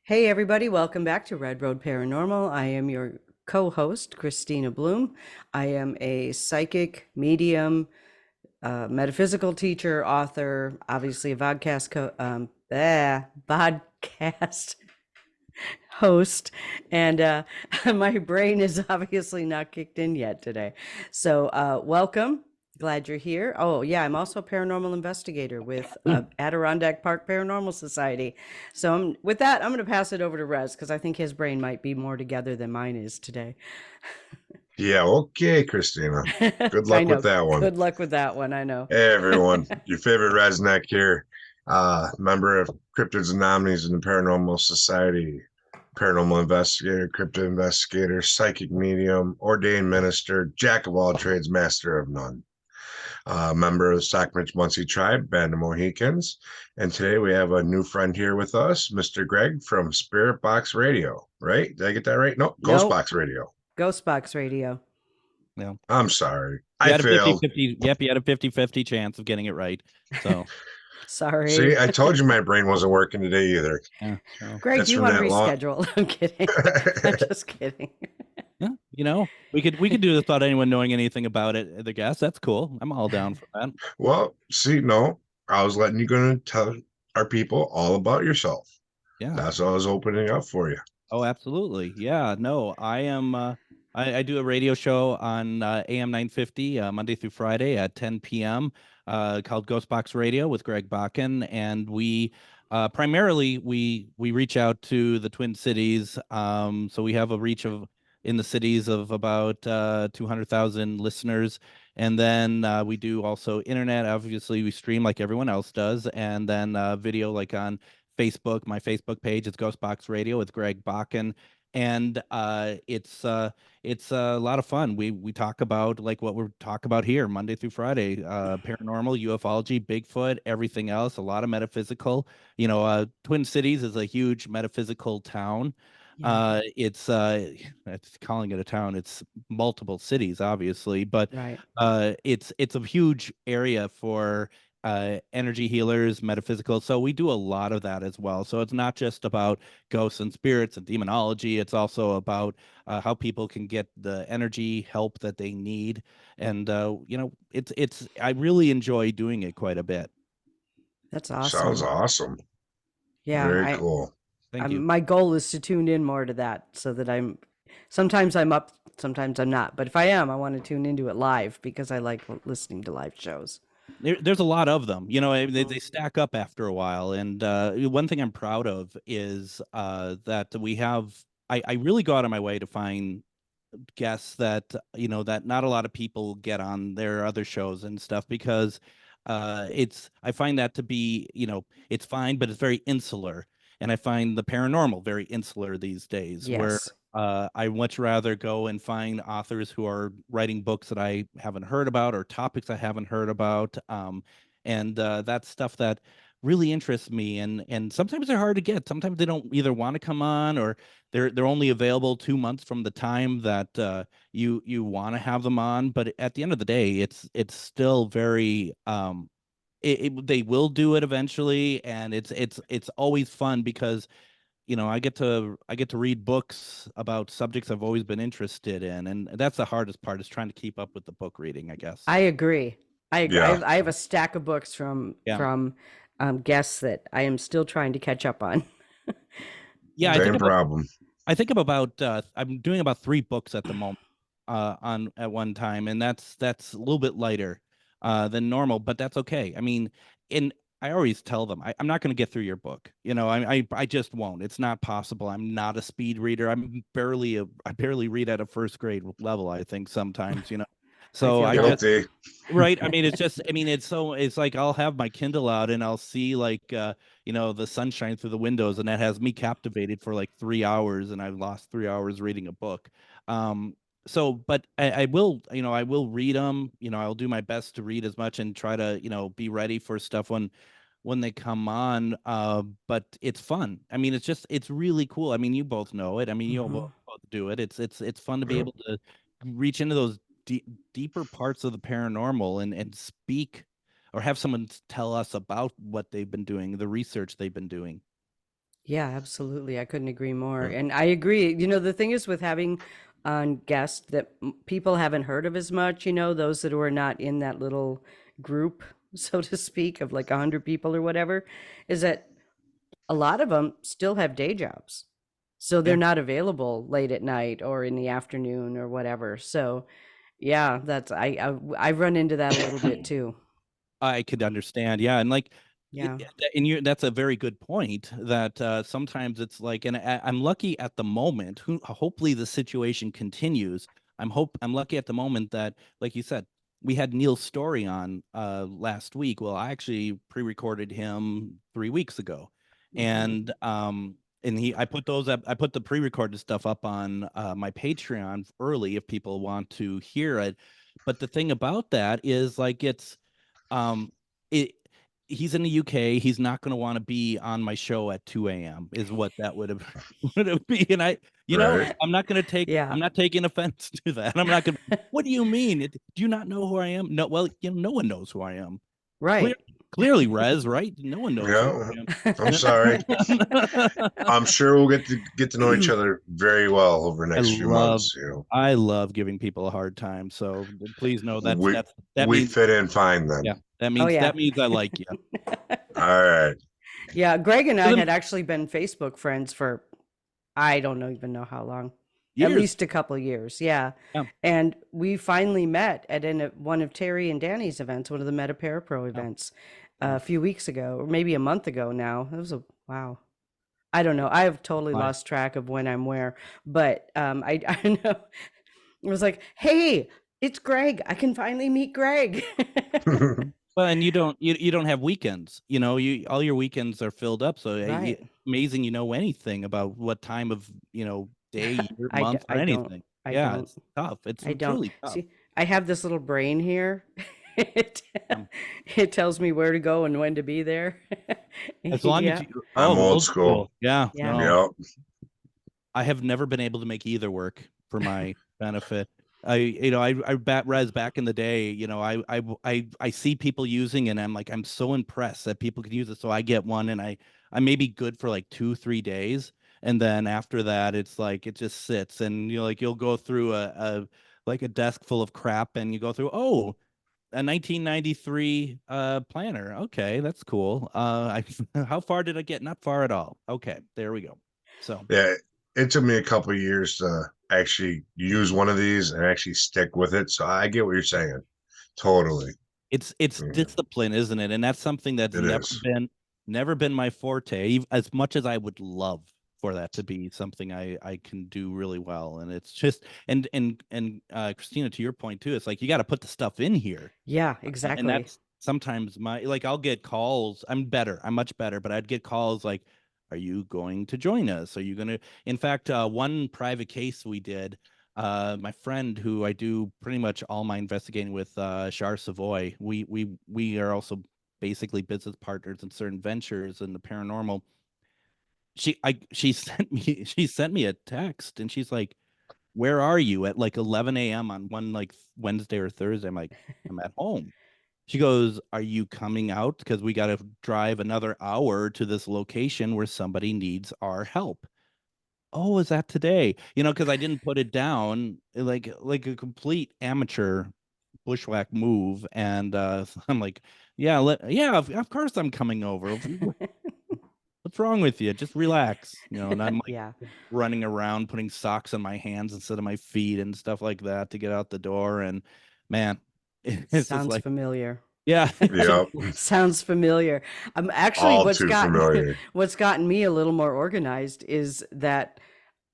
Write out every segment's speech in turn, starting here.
Hey, everybody, welcome back to Red Road Paranormal. I am your co host, Christina Bloom. I am a psychic, medium, metaphysical teacher, author, obviously a podcast host, and my brain is obviously not kicked in yet today. So, welcome. Glad you're here. Oh, yeah, I'm also a paranormal investigator with Adirondack Park Paranormal Society. So, with that, I'm going to pass it over to Rez because I think his brain might be more together than mine is today. Yeah, okay, Christina. Good I luck with know. that one. Good luck with that one. I know. Hey, everyone. Your favorite redneck here, member of Cryptids and Anomalies in the Paranormal Society, paranormal investigator, cryptid investigator, psychic medium, ordained minister, jack of all trades, master of none. Member of the Stockbridge Munsee Tribe, Band of Mohicans. And today we have a new friend here with us, Mr. Greg from Spirit Box Radio, right? Did I get that right? No, Nope. GhostBox Radio. Ghostbox Radio. Yeah. I'm sorry. You I had a failed. 50-50. Yep, you had a 50-50 chance of getting it right. So, See, Sorry. I told you my brain wasn't working today either. yeah. So, Greg, That's do you from want to that long. reschedule? I'm kidding. I'm just kidding. yeah, we could do this without anyone knowing anything about it. The guest, that's cool. I'm all down for that. Well, see, no, I was letting you going to tell our people all about yourself. Yeah. That's what I was opening up for you. Oh, absolutely. Yeah. No, I am. I do a radio show on AM 950 Monday through Friday at 10 p.m. Called GhostBox Radio with Greg Bakun, and we primarily we reach out to the Twin Cities. So we have a reach of in the cities of about 200,000 listeners, and then we do also internet. Obviously, we stream like everyone else does, and then video like on Facebook. My Facebook page is GhostBox Radio with Greg Bakun, and it's a lot of fun. We talk about like what we talk about here Monday through Friday, paranormal, ufology, Bigfoot, everything else. A lot of metaphysical. Twin Cities is a huge metaphysical town. Yeah. It's calling it a town. It's multiple cities, obviously, but Right. it's a huge area for energy healers, metaphysical. So we do a lot of that as well. So it's not just about ghosts and spirits and demonology. It's also about how people can get the energy help that they need. And it's I really enjoy doing it quite a bit. That's Sounds awesome. awesome. Yeah, Very cool. Thank you. my goal is to tune in more to that so that sometimes I'm up, sometimes I'm not. But if I am, I want to tune into it live because I like listening to live shows. There's a lot of them. They stack up after a while. And one thing I'm proud of is that we have. I really go out of my way to find guests that that not a lot of people get on their other shows and stuff because it's I find that to be it's fine, but it's very insular, and I find the paranormal very insular these days, where Yes. I much rather go and find authors who are writing books that I haven't heard about or topics I haven't heard about, and that's stuff that really interests me, and sometimes they're hard to get. Sometimes they don't either want to come on, or they're only available 2 months from the time that you want to have them on. But at the end of the day, it's still very they will do it eventually, and it's always fun because I get to read books about subjects I've always been interested in, and that's the hardest part, is trying to keep up with the book reading, I guess. I agree. I agree. Yeah, I have a stack of books Yeah. from guests that I am still trying to catch up on. Yeah, Yeah. same problem. I'm doing about 3 books at the moment on at one time, and that's a little bit lighter than normal, but that's okay. I mean, and I always tell them I'm not going to get through your book. I just won't. It's not possible. I'm not a speed reader. I barely read at a first grade level, I think sometimes. I So feel I that. just Guilty. Right. I mean, it's like I'll have my Kindle out and I'll see like the sunshine through the windows, and that has me captivated for like 3 hours, and I've lost 3 hours reading a book. But I will, I will read them. I'll do my best to read as much and try to, be ready for stuff when they come on. But it's fun. I mean, it's really cool. I mean, you both know it. I mean, you Mhm. both do it. It's fun to be Yep. able to reach into those deeper parts of the paranormal and speak, or have someone tell us about what they've been doing, the research they've been doing. Yeah, absolutely. I couldn't agree more. And I agree. The thing is with having on guests that people haven't heard of as much, those that were not in that little group, so to speak, of like 100 people or whatever, is that a lot of them still have day jobs. So they're Yeah. not available late at night or in the afternoon or whatever. So yeah, I run into that a little bit too. I could understand. Yeah. And like, Yeah. and that's a very good point that sometimes it's like, and I'm lucky at the moment, hopefully the situation continues. I'm lucky at the moment that, like you said, we had Neil's story on last week. Well, I actually pre-recorded him 3 weeks ago. Mhm. And I put those up, I put the pre-recorded stuff up on my Patreon early if people want to hear it. But the thing about that is like um it he's in the UK. He's not going to want to be on my show at 2 a.m. is what that would have would have been. And Right. I'm Yeah. not taking offense to that. I'm not going to, what do you mean? Do you not know who I am? No, well, no one knows who I am. Clear, Right. clearly, Rez, right? No one knows who Yeah. I'm I sorry. am. I'm sure we'll get to know each other very well over the I next few love months. I love giving people a hard time. So please know We that we means, fit in fine then. yeah, that Oh means yeah. I like you. All right. Yeah, Greg and I Isn't had actually been Facebook friends for I don't know even know how long. At years. least a couple years, yeah. Yeah, And we finally met at one of Terry and Danny's events, one of the Meta Parapro yeah, events, yeah. a few weeks ago, or maybe a month ago now. It was a wow. I don't know. I have totally Fine. lost track of when I'm where, but I know it was like, hey, it's Greg. I can finally meet Greg. Well, and you don't have weekends. You all your weekends are filled up. So Right. amazing. You know anything about what time of day, year, month, or I don't. anything? I Yeah, don't. it's tough. It's I don't. truly tough. See, I have this little brain here. It, Um, it tells me where to go and when to be there. as long as Yeah. you, I'm old old school. school. Yeah, Yeah. no, Yep. I have never been able to make either work for my benefit. I bet Res back in the day, I see people using and I'm like, I'm so impressed that people can use it. So I get one and I may be good for like 2-3 days. And then after that, it's like, it just sits and you'll go through like a desk full of crap and you go through, oh, a 1993 planner. Okay, that's cool. How far did I get? Not far at all. Okay, there we go. So Yeah. It took me a couple of years to actually use one of these and actually stick with it. So I get what you're saying. Totally. it's Mhm. discipline, isn't it? And that's something that's It is. never been my forte, as much as I would love for that to be something I can do really well. And it's just, and Christina, to your point too, it's like you got to put the stuff in here. Yeah, And exactly. that's sometimes like I'll get calls. I'm much better, but I'd get calls like, are you going to join us? Are you going to, in fact, one private case we did, my friend who I do pretty much all my investigating with, Char Savoy, we are also basically business partners in certain ventures in the paranormal. She she sent me a text and she's like, where are you at like 11 a.m. on one like Wednesday or Thursday? I'm like, I'm at home. She goes, are you coming out? Because we got to drive another hour to this location where somebody needs our help. Oh, is that today? Because I didn't put it down, like a complete amateur bushwhack move. And I'm like, yeah, of course I'm coming over. What's wrong with you? Just relax, and I'm like Yeah. running around putting socks on my hands instead of my feet and stuff like that to get out the door. And man, it's just Sounds like, familiar. yeah. Yep. Sounds familiar. Actually All what's too gotten familiar. what's gotten me a little more organized is that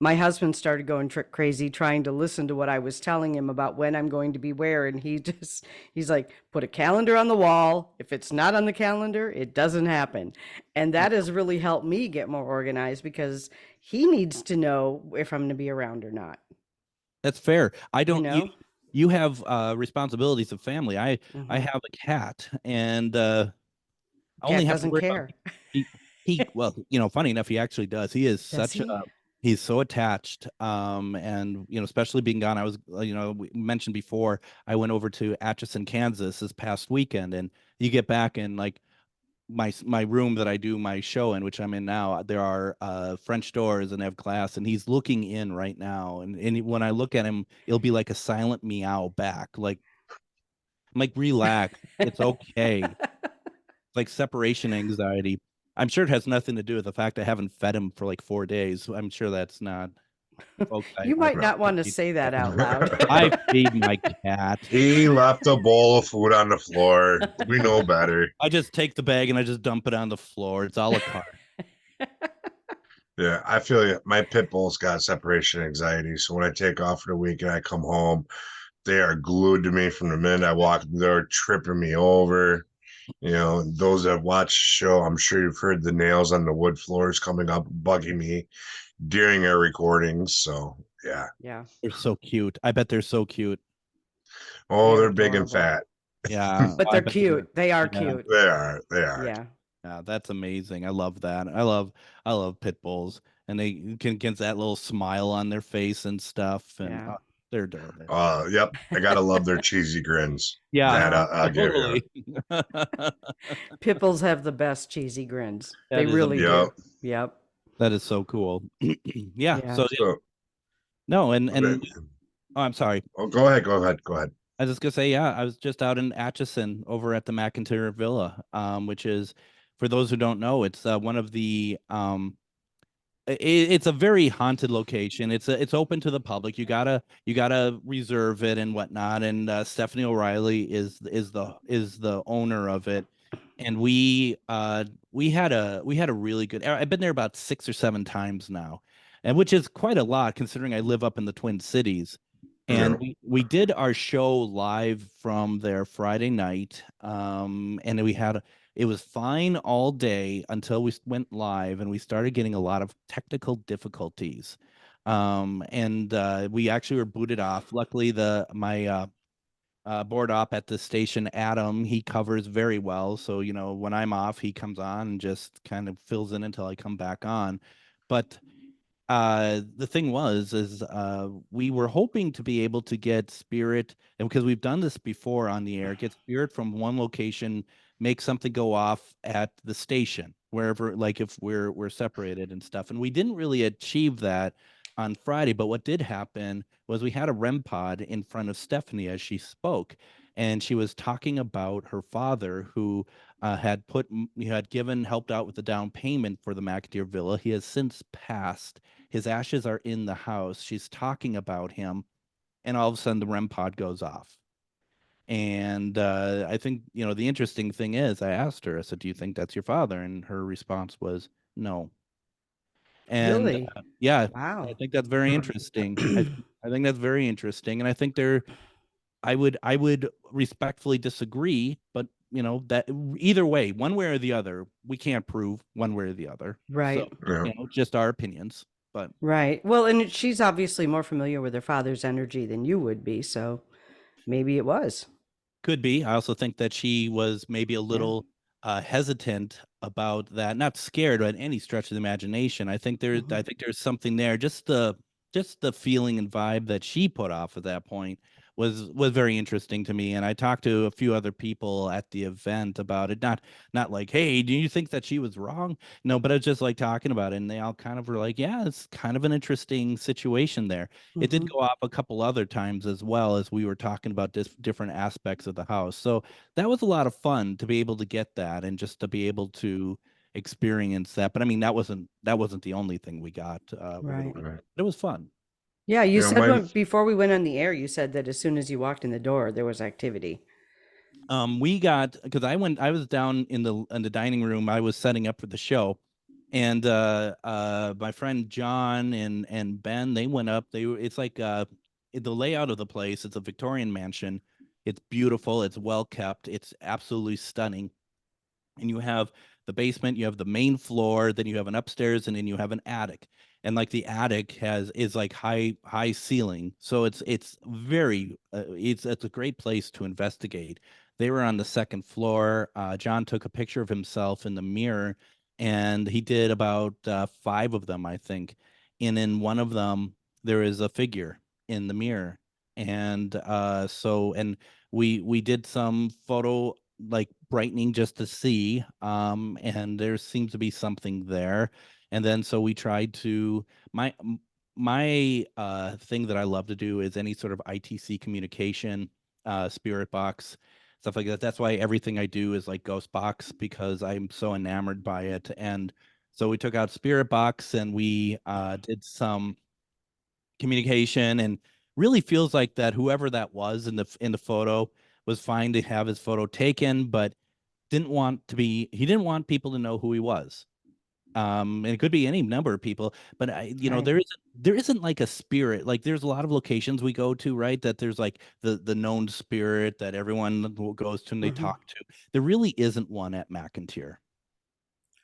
my husband started going crazy trying to listen to what I was telling him about when I'm going to be where, and he's like, put a calendar on the wall. If it's not on the calendar, it doesn't happen. And that has really helped me get more organized because he needs to know if I'm going to be around or not, That's fair. I you don't know? you have responsibilities of family. I Hmm. have a cat and I only Cat have to doesn't worry about care. he well, funny enough, he actually does. He is Does such a he? he's so attached. And especially being gone, I was we mentioned before, I went over to Atchison, Kansas this past weekend, and you get back and like my room that I do my show in, which I'm in now, there are French doors and they have glass, and he's looking in right now. And when I look at him, it'll be like a silent meow back, like I'm like, relax, it's okay. Like separation anxiety. I'm sure it has nothing to do with the fact I haven't fed him for like 4 days. I'm sure that's not, folks. You might not want to feed say my that cat. out loud. I feed my cat. He left a bowl of food on the floor. We know better. I just take the bag and I just dump it on the floor. It's a la carte. Yeah, I feel you. My pit bull's got separation anxiety. So when I take off for the week and I come home, they are glued to me from the minute I walk. They're tripping me over. You know, those that watch the show, I'm sure you've heard the nails on the wood floors coming up, bugging me during our recordings. So yeah. Yeah. They're so cute. I bet they're so cute. Oh, They're they're big and adorable. fat. Yeah. But I they're bet cute. They are yeah. cute. They are. They are. Yeah. Yeah, that's amazing. I love that. I love pit bulls, and they can get that little smile on their face and stuff, and Yeah. they're adorable. Yep. I gotta love their cheesy grins. Yeah, That I'll give you. totally. Pit bulls have the best cheesy grins. That They is really Yep. do. Yep. That is so cool. Yeah. Yeah. So So no, and oh, I'm sorry. oh, go ahead. Go ahead. Go ahead. I was just gonna say, yeah, I was just out in Atchison over at the McIntyre Villa, which is, for those who don't know, it's one of the it's a very haunted location. It's open to the public. You gotta reserve it and whatnot. And Stephanie O'Reilly is the owner of it. And we had a really good. I've been there about 6 or 7 times now, and which is quite a lot considering I live up in the Twin Cities. And Yeah. we did our show live from there Friday night. And it was fine all day until we went live and we started getting a lot of technical difficulties. And we actually were booted off. Luckily, my board op at the station, Adam, he covers very well. So, when I'm off, he comes on and just kind of fills in until I come back on. But the thing is we were hoping to be able to get spirit, and because we've done this before on the air, get spirit from one location, make something go off at the station wherever, like if we're separated and stuff. And we didn't really achieve that on Friday, but what did happen was we had a REM pod in front of Stephanie as she spoke, and she was talking about her father who he had helped out with the down payment for the McAteer Villa. He has since passed. His ashes are in the house. She's talking about him, and all of a sudden the REM pod goes off. And I think, the interesting thing is, I asked her, I said, "Do you think that's your father?" And her response was no. And Really? yeah, Wow. I think that's very interesting. I think that's very interesting, and I think I would respectfully disagree, but that either way, one way or the other, we can't prove one way or the other. So, Right. Yeah. just our opinions. But Right. Well, and she's obviously more familiar with her father's energy than you would be, so maybe it was. could be. I also think that she was maybe a Yeah. little hesitant about that, not scared by any stretch of the imagination. Mhm. I think there's something there. Just the feeling and vibe that she put off at that point was very interesting to me. And I talked to a few other people at the event about it. Not like, "Hey, do you think that she was wrong?" No, but I was just like talking about it, and they all kind of were like, "Yeah, it's kind of an interesting situation there." It did Mhm. go off a couple other times as well, as we were talking about different aspects of the house. So that was a lot of fun to be able to get that and just to be able to experience that. But I mean, that wasn't the only thing we got over the Right. weekend. Right. It was fun. Yeah, you You know, said my before we went on the air, you said that as soon as you walked in the door, there was activity. We got, because I was down in the dining room. I was setting up for the show, and my friend John and Ben, they went up. It's like the layout of the place. It's a Victorian mansion. It's beautiful. It's well kept. It's absolutely stunning. And you have the basement, you have the main floor, then you have an upstairs, and then you have an attic. And like the attic is like high ceiling, so it's very it's a great place to investigate. They were on the second floor. John took a picture of himself in the mirror, and he did about 5 of them, I think. And in one of them, there is a figure in the mirror, and we did some like brightening just to see, and there seems to be something there. And then so we tried to my thing that I love to do is any sort of ITC communication, spirit box, stuff like that. That's why everything I do is like ghost box, because I'm so enamored by it. And so we took out spirit box and we did some communication, and really feels like that whoever that was in the photo was fine to have his photo taken, but he didn't want people to know who he was. And it could be any number of people, but Right. there isn't like a spirit. Like there's a lot of locations we go to, right? That there's like the known spirit that everyone goes to and they Hmm. talk to. There really isn't one at McIntyre.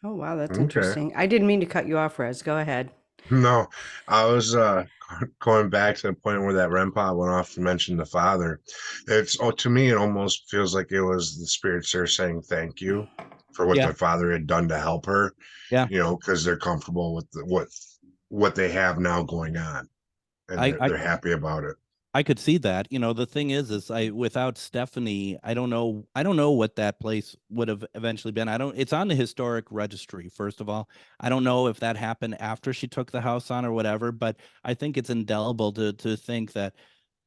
Oh, wow, that's Okay. interesting. I didn't mean to cut you off, Rez. Go ahead. No, I was going back to the point where that REM pod went off and mentioned the father. To me, it almost feels like it was the spirits there saying thank you for what Yeah, their father had done to help her, yeah. because they're comfortable with what they have now going on, and I, I they're happy about it. I could see that. The thing is I without Stephanie, I don't know what that place would have eventually been. It's on the historic registry, first of all. I don't know if that happened after she took the house on or whatever, but I think it's indelible to think that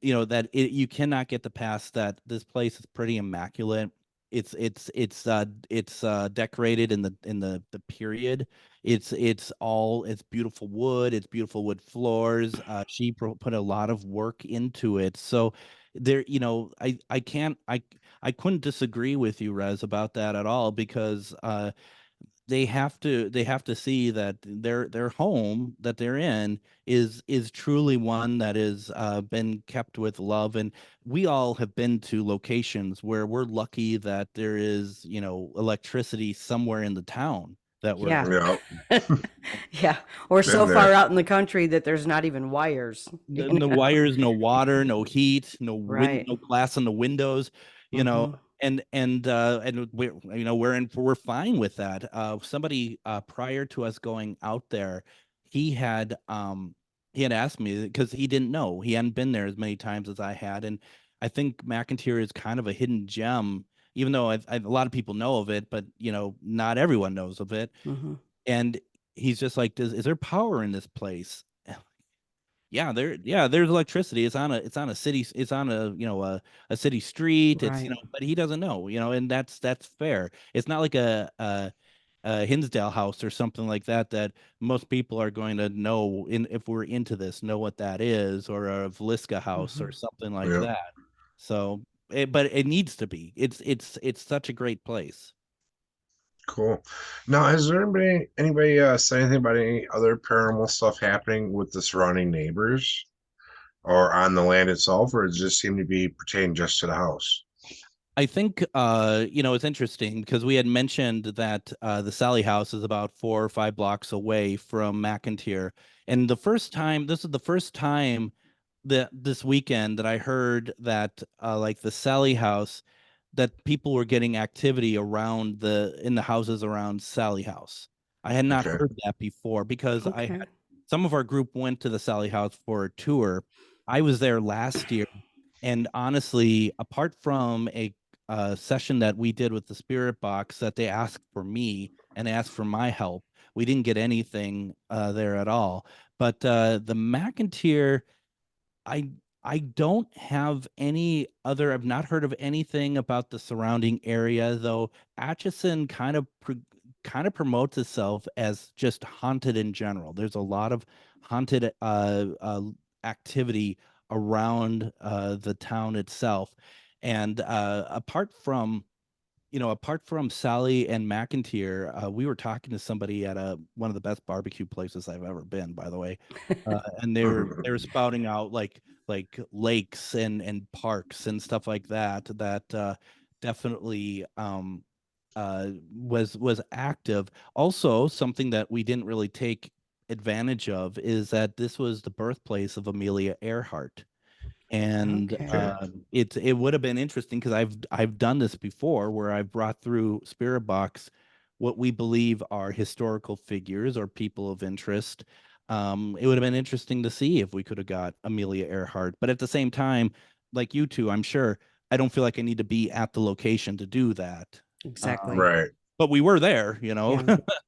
you cannot get the past that this place is pretty immaculate. It's decorated in the period. It's beautiful wood. It's beautiful wood floors. She put a lot of work into it. So there, I can't I couldn't disagree with you, Rez, about that at all, because they have to see that their home that they're in is truly one that is been kept with love. And we all have been to locations where we're lucky that there is electricity somewhere in the town that Yeah. we're Yeah, Yeah. Or so been far there. out in the country that there's not even wires. no wires, no water, no heat, Right. no glass in the windows, you know, Hmm. and we're fine with that. Somebody prior to us going out there, he had asked me, because he didn't know, he hadn't been there as many times as I had, and I think McIntyre is kind of a hidden gem, even though a lot of people know of it, but not everyone knows of it. Hmm. And he's just like, is there power in this place? Yeah, there's electricity. It's on a city, it's on a city street. Right. But he doesn't know, and that's fair. It's not like a Hinsdale house or something like that most people are going to know, if we're into this, know what that is, or a Vliska house Hmm. or something like Yeah, that. So, but it needs to be. It's such a great place. cool. Now, has there anybody say anything about any other paranormal stuff happening with the surrounding neighbors or on the land itself, or does it just seem to be pertaining just to the house? I think it's interesting because we had mentioned that the Sally House is about 4 or 5 blocks away from McIntyre, and this is the first time that this weekend that I heard that like the Sally House, that people were getting activity in the houses around Sally House. I had not Okay. heard that before, because Okay. some of our group went to the Sally House for a tour. I was there last year, and honestly, apart from a session that we did with the spirit box, that they asked for me and asked for my help, we didn't get anything there at all. But the McIntyre, I I don't have any other. I've not heard of anything about the surrounding area, though. Atchison kind of promotes itself as just haunted in general. There's a lot of haunted activity around the town itself, and apart from Sally and McIntyre, we were talking to somebody at one of the best barbecue places I've ever been, by the way, and they were spouting out like lakes and parks and stuff like that definitely was active. Also, something that we didn't really take advantage of is that this was the birthplace of Amelia Earhart. And Okay. it would have been interesting, because I've done this before, where I've brought through Spirit Box what we believe are historical figures or people of interest. It would have been interesting to see if we could have got Amelia Earhart, but at the same time, like you two, I'm sure I don't feel like I need to be at the location to do that. Exactly. Right. But we were there, you know.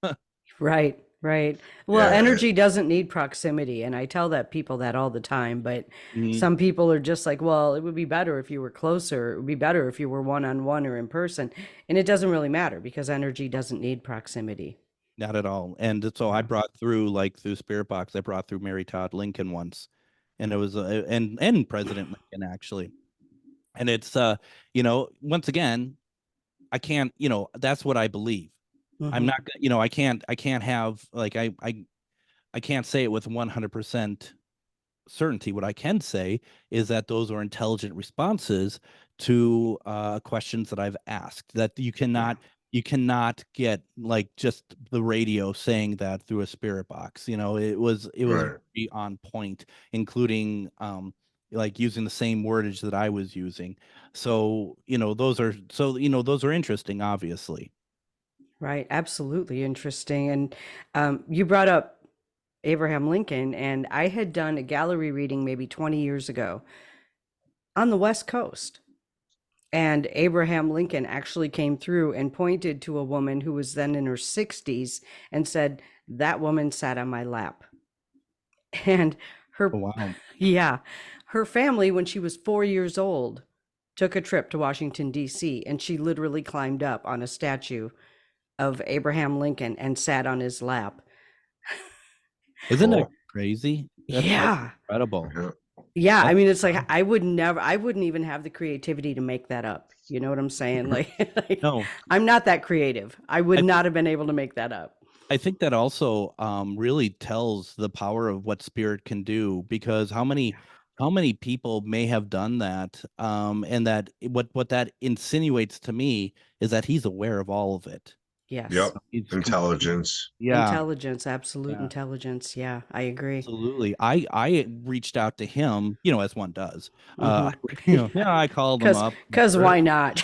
Yeah. Right, right. Well, Yeah. energy doesn't need proximity, and I tell that people that all the time, but Mhm. some people are just like, well, it would be better if you were closer. It would be better if you were one-on-one or in person. And it doesn't really matter because energy doesn't need proximity. Not at all. And so I brought through, like, through Spirit Box, I brought through Mary Todd Lincoln once, and it was and President Lincoln actually. And it's you know, once again, I can't, you know, that's what I believe. I'm Mhm. not, you know, I can't have like I can't say it with 100% certainty. What I can say is that those are intelligent responses to questions that I've asked. That Yeah. you cannot get like just the radio saying that through a spirit box. You know, it was Right. very on point, including like using the same wordage that I was using. So you know, those are interesting, obviously. Right. Absolutely interesting. And you brought up Abraham Lincoln, and I had done a gallery reading maybe 20 years ago on the West Coast. And Abraham Lincoln actually came through and pointed to a woman who was then in her 60s and said, "That woman sat on my lap." And Oh, her, wow. yeah, her family, when she was 4 years old, took a trip to Washington, D.C., and she literally climbed up on a statue of Abraham Lincoln and sat on his lap. Isn't that Cool. crazy? That's Yeah. incredible. Yeah. Yeah, I That's mean, it's like I wouldn't even have the creativity to make that up. You know what I'm saying? Like no. I'm not that creative. I would I think not have been able to make that up. I think that also really tells the power of what spirit can do, because how many people may have done that, and that what that insinuates to me is that he's aware of all of it. Yes. Yep. He's complete, Intelligence. yeah, Intelligence, absolute yeah, intelligence. Yeah, I agree. absolutely. I reached out to him, you know, as one does. Hmm. You know, yeah, I called him Cause, up. cause why not?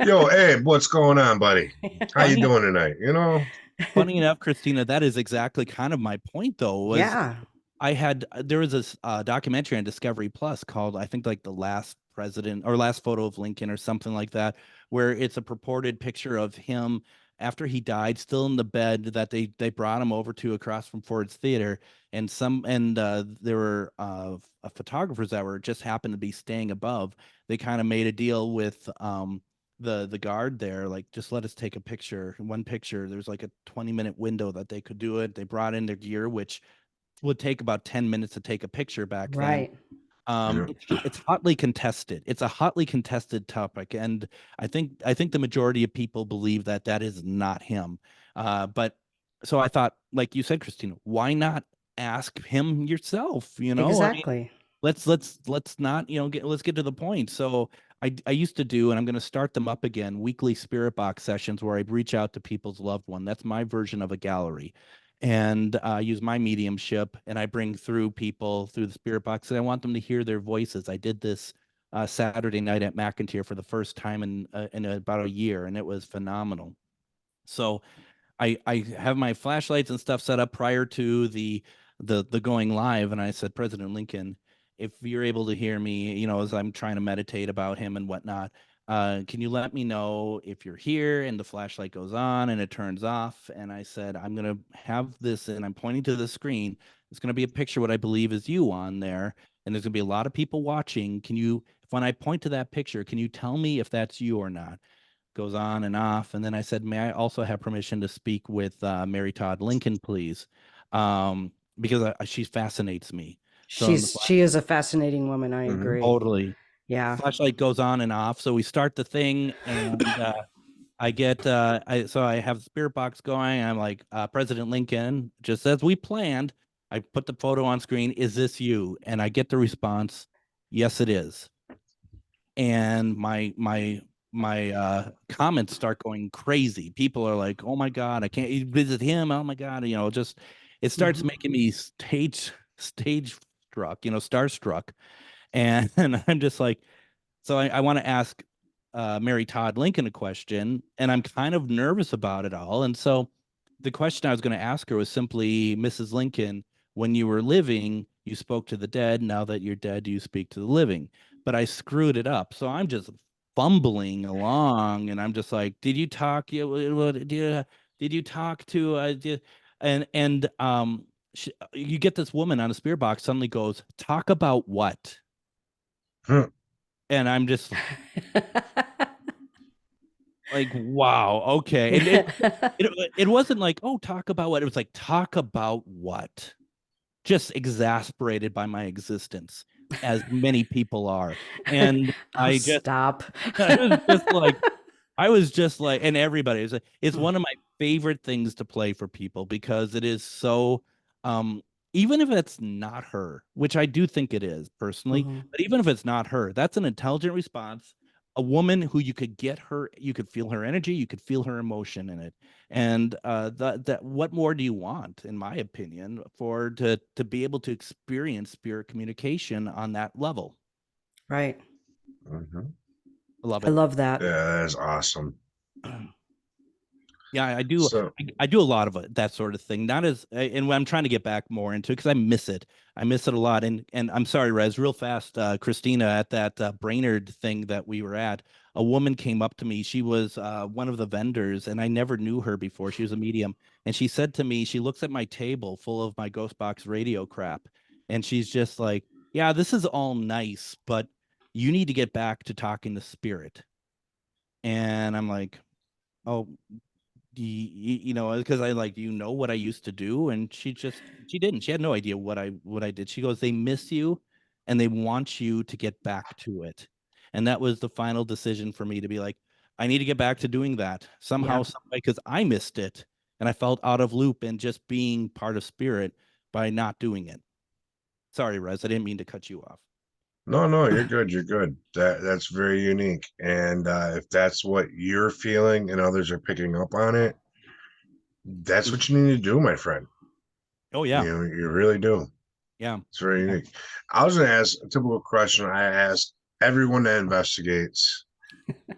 Yo, Abe, what's going on, buddy? How you Funny, doing tonight? You know? funny enough, Christina, that is exactly kind of my point, though. Was Yeah. I had there was this documentary on Discovery Plus called, I think, like The Last President or Last Photo of Lincoln or something like that, where it's a purported picture of him after he died, still in the bed that they brought him over to across from Ford's Theater, and there were photographers that were just happened to be staying above. They kind of made a deal with the guard there, like, just let us take a picture, one picture. There's like a 20-minute window that they could do it. They brought in their gear, which would take about 10 minutes to take a picture back then. Right. Yeah. It's hotly contested. It's a hotly contested topic, and I think the majority of people believe that that is not him. But so I thought, like you said, Christina, why not ask him yourself? You know, I mean, Exactly. let's not, you know, let's get to the point. So I used to do, and I'm going to start them up again, weekly spirit box sessions where I reach out to people's loved one. That's my version of a gallery, and use my mediumship, and I bring through people through the spirit box, and I want them to hear their voices. I did this Saturday night at McIntyre for the first time in about a year, and it was phenomenal. So I have my flashlights and stuff set up prior to the going live, and I said, President Lincoln, if you're able to hear me, you know, as I'm trying to meditate about him and whatnot, can you let me know if you're here? And the flashlight goes on and it turns off. And I said, I'm gonna have this, and I'm pointing to the screen. It's gonna be a picture what I believe is you on there, and there's gonna be a lot of people watching. Can you, when I point to that picture, can you tell me if that's you or not? Goes on and off. And then I said, may I also have permission to speak with Mary Todd Lincoln, please? Because she fascinates me. So in the She is a fascinating woman. I Hmm. agree. totally, Yeah. flashlight goes on and off. So we start the thing, and I get I have the spirit box going. I'm like, President Lincoln, just as we planned. I put the photo on screen. Is this you? And I get the response, yes, it is. And my comments start going crazy. People are like, "Oh my God, I can't visit him." Oh my God, you know, just it starts Hmm. making me stage struck, you know, starstruck, and, and I'm just like, so I want to ask Mary Todd Lincoln a question, and I'm kind of nervous about it all. And so the question I was going to ask her was simply, Mrs. Lincoln, when you were living, you spoke to the dead. Now that you're dead, you speak to the living. But I screwed it up. So I'm just fumbling along, and I'm just like, did you talk? Did you talk to? You get this woman on a spirit box suddenly goes, talk about what? Hmm. And I'm just like, wow, okay. And it wasn't like, oh, talk about what? It was like, talk about what? Just exasperated by my existence, as many people are. And Oh, stop. I was just like, and everybody is, it's one of my favorite things to play for people because it is so, um, even if it's not her, which I do think it is personally, Mhm. but even if it's not her, that's an intelligent response. A woman who you could get her, you could feel her energy, you could feel her emotion in it. And that what more do you want, in my opinion, for to be able to experience spirit communication on that level? Right. Mhm. I love I it. love that. Yeah, that is awesome. Yeah, I do. So, I do a lot of it, that sort of thing. Not as, and I'm trying to get back more into it because I miss it. I miss it a lot. And I'm sorry, Rez, real fast, Christina, at that Brainerd thing that we were at, a woman came up to me. She was one of the vendors, and I never knew her before. She was a medium, and she said to me, she looks at my table full of my GhostBox radio crap, and she's just like, "Yeah, this is all nice, but you need to get back to talking to spirit." And I'm like, "Oh, because I like, do you know what I used to do?" And she didn't. She had no idea what I did. She goes, they miss you and they want you to get back to it. And that was the final decision for me to be like, I need to get back to doing that somehow, Yeah. some way, because I missed it and I felt out of loop and just being part of spirit by not doing it. Sorry, Rez, I didn't mean to cut you off. no, you're good. You're good. That's very unique. And if that's what you're feeling and others are picking up on it, that's what you need to do, my friend. Oh You yeah. know, you really do. Yeah. It's very unique. I was going to ask a typical question I ask everyone that investigates.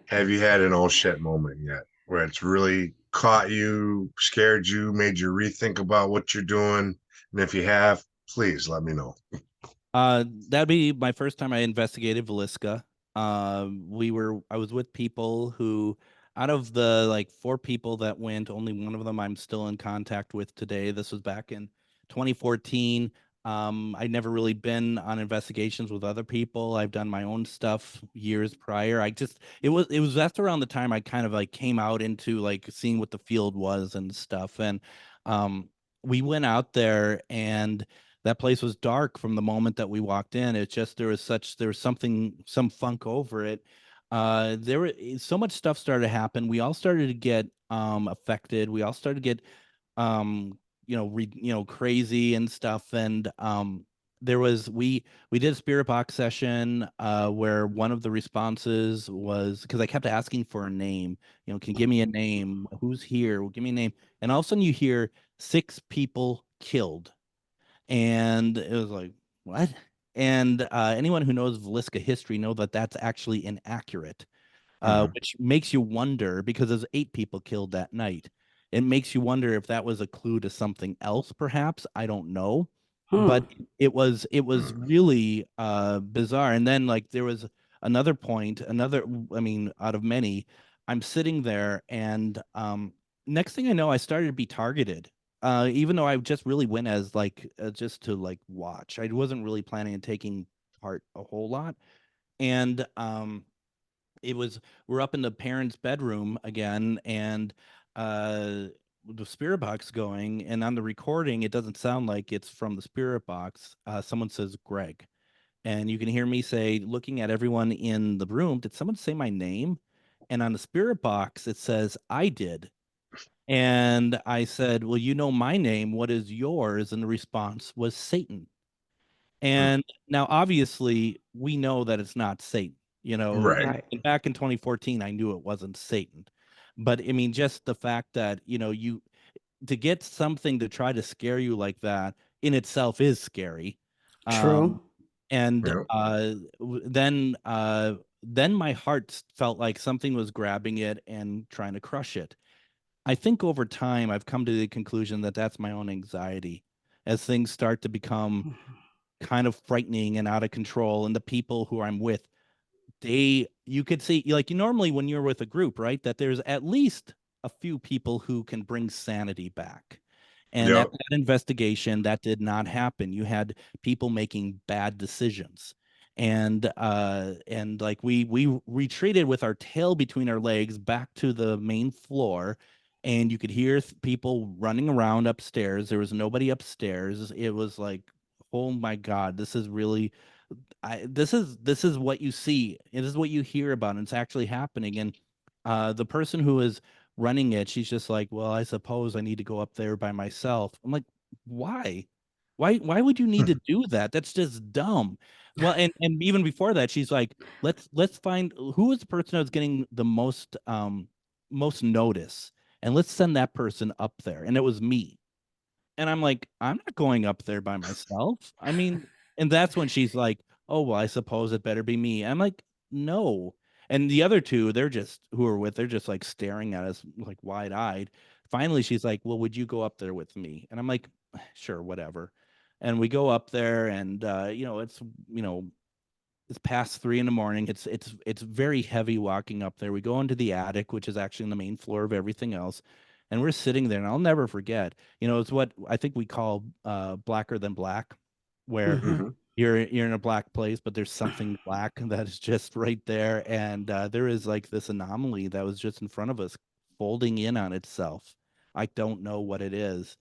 Have you had an oh shit moment yet where it's really caught you, scared you, made you rethink about what you're doing? And if you have, please let me know. That'd be my first time I investigated Velisca. I was with people who, out of the like four people that went, only one of them I'm still in contact with today. This was back in 2014. I'd never really been on investigations with other people. I've done my own stuff years prior. It was that's around the time I kind of like came out into like seeing what the field was and stuff. And um, we went out there and that place was dark from the moment that we walked in. It's just there was some funk over it. So much stuff started to happen. We all started to get affected. We all started to get um crazy and stuff. And there was we did a spirit box session where one of the responses was, because I kept asking for a name, can you give me a name, who's here, well, give me a name. And all of a sudden you hear 6 people killed, and it was like, what? And anyone who knows Velisca history know that that's actually inaccurate, Mhm. which makes you wonder, because there's 8 people killed that night. It makes you wonder if that was a clue to something else, perhaps. I don't know, Hmm. but it was really bizarre. And then like there was another point, I mean, out of many, I'm sitting there, and next thing I know, I started to be targeted. Even though I just really went as like just to like watch. I wasn't really planning on taking part a whole lot. And it was we're up in the parents' bedroom again, and uh the spirit box going, and on the recording it doesn't sound like it's from the spirit box. Someone says Greg, and you can hear me say, looking at everyone in the room, did someone say my name? And on the spirit box it says I did. And I said, well, you know my name, what is yours? And the response was Satan. Mm. And now, obviously, we know that it's not Satan. Right. Right. Back in 2014, I knew it wasn't Satan. But I mean, just the fact that, you to get something to try to scare you like that in itself is scary. Um, True. and Yeah. then my heart felt like something was grabbing it and trying to crush it. I think over time, I've come to the conclusion that that's my own anxiety as things start to become kind of frightening and out of control, and the people who I'm with you could see, like, normally when you're with a group, right, that there's at least a few people who can bring sanity back. And Yep. at that investigation, that did not happen. You had people making bad decisions. And like we retreated with our tail between our legs back to the main floor, and you could hear people running around upstairs. There was nobody upstairs. It was like, oh my God, this is really this is what you see. It is what you hear about, and it's actually happening. And the person who is running it, she's just like, well, I suppose I need to go up there by myself. I'm like, why? Why would you need to do that? That's just dumb. Well, and even before that, she's like, let's find who is the person that's getting the most notice, and let's send that person up there. And it was me. And I'm like, I'm not going up there by myself. I mean, and that's when she's like, oh, well, I suppose it better be me. I'm like, no. And the other two, they're just who are with, they're just like staring at us like wide eyed. Finally, she's like, well, would you go up there with me? And I'm like, sure, whatever. And we go up there, and you know, it's past 3 in the morning. It's very heavy walking up there. We go into the attic, which is actually in the main floor of everything else, and we're sitting there. And I'll never forget. It's what I think we call blacker than black, where Hmm. Hmm. you're in a black place, but there's something black that is just right there, and there is like this anomaly that was just in front of us, folding in on itself. I don't know what it is,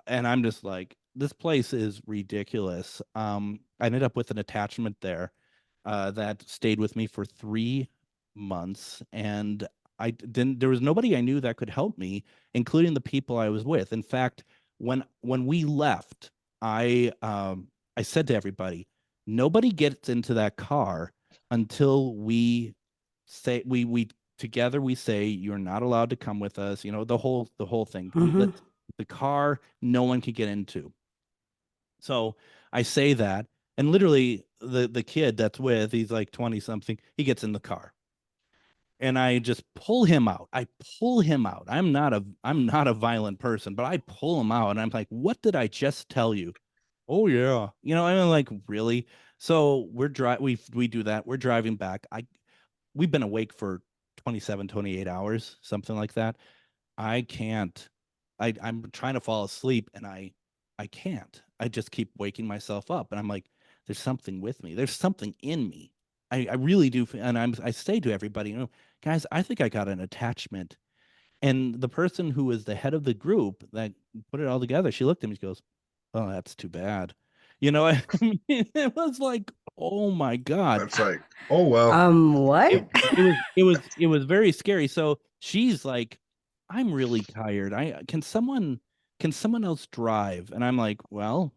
and I'm just like, this place is ridiculous. I ended up with an attachment there that stayed with me for 3 months, and I didn't. There was nobody I knew that could help me, including the people I was with. In fact, when we left, I said to everybody, nobody gets into that car until we say we together we say you're not allowed to come with us. The whole thing. Hmm. The car no one could get into. So I say that, and literally the kid that's with, he's like 20 something, he gets in the car. And I just pull him out. I pull him out. I'm not a violent person, but I pull him out, and I'm like, "What did I just tell you?" Oh yeah. I'm like, "Really?" So we do that. We're driving back. We've been awake for 27, 28 hours, something like that. I can't. I'm trying to fall asleep, and I can't. I just keep waking myself up, and I'm like, there's something with me. There's something in me. I really do. And I say to everybody, guys, I think I got an attachment. And the person who was the head of the group that put it all together, she looked at me, she goes, oh, that's too bad. I mean, it was like, oh my God. That's like, oh well. What? It was very scary. So she's like, I'm really tired. I can someone else drive? And I'm like, well,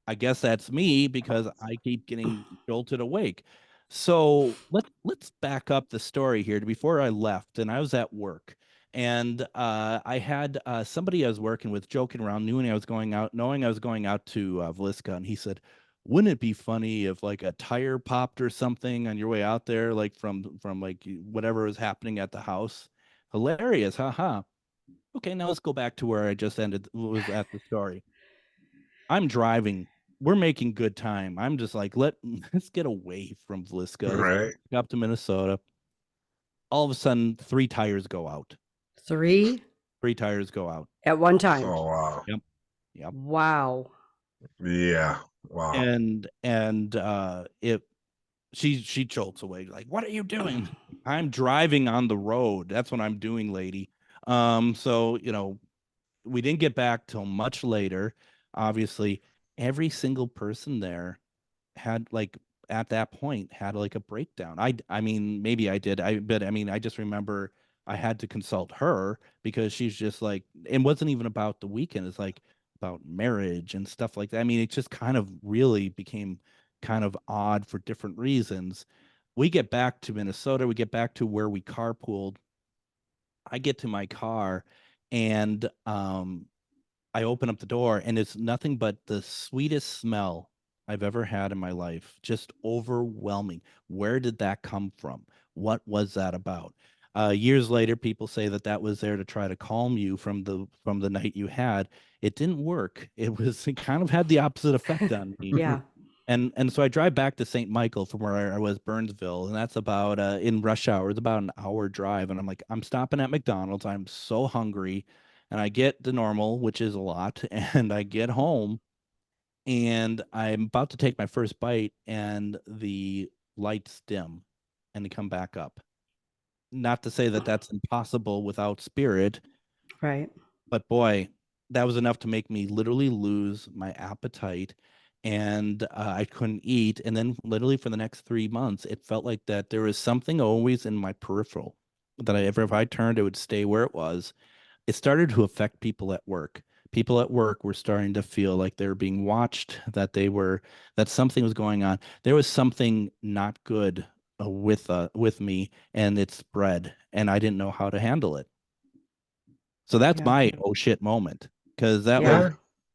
I guess that's me because I keep getting jolted awake. So let's back up the story here to before I left, and I was at work, and I had somebody I was working with joking around, knowing I was going out to Vliska, and he said, "Wouldn't it be funny if like a tire popped or something on your way out there, like from like whatever was happening at the house? Hilarious, haha." Okay, now let's go back to where I just was at the story. I'm driving. We're making good time. I'm just like, let's get away from Vliska. Let's Right. go up to Minnesota. All of a sudden, 3 tires go out. 3 3 tires go out. at one time. Oh wow. Yep. Yep. Wow. Yeah. Wow. And it she jolts away, like, what are you doing? I'm driving on the road. That's what I'm doing, lady. So we didn't get back till much later. Obviously, every single person there had like at that point had like a breakdown. I mean, maybe I did. But I mean, I just remember I had to consult her because she's just like, it wasn't even about the weekend. It's like about marriage and stuff like that. I mean, it just kind of really became kind of odd for different reasons. We get back to Minnesota, we get back to where we carpooled. I get to my car, and I open up the door, and it's nothing but the sweetest smell I've ever had in my life. Just overwhelming. Where did that come from? What was that about? Years later, people say that was there to try to calm you from the night you had. It didn't work. It kind of had the opposite effect on me. Yeah. And so I drive back to St. Michael from where I was, Burnsville, and that's about in rush hour, it's about an hour drive. And I'm like, I'm stopping at McDonald's. I'm so hungry. And I get the normal, which is a lot, and I get home and I'm about to take my first bite, and the lights dim and they come back up. Not to say that that's impossible without spirit, Right. but boy, that was enough to make me literally lose my appetite, and I couldn't eat. And then literally for the next 3 months, it felt like that there was something always in my peripheral that if I turned, it would stay where it was. It started to affect people at work. People at work were starting to feel like they were being watched, that something was going on. There was something not good with me, and it spread, and I didn't know how to handle it. So that's Yeah. my oh shit moment, because Yeah.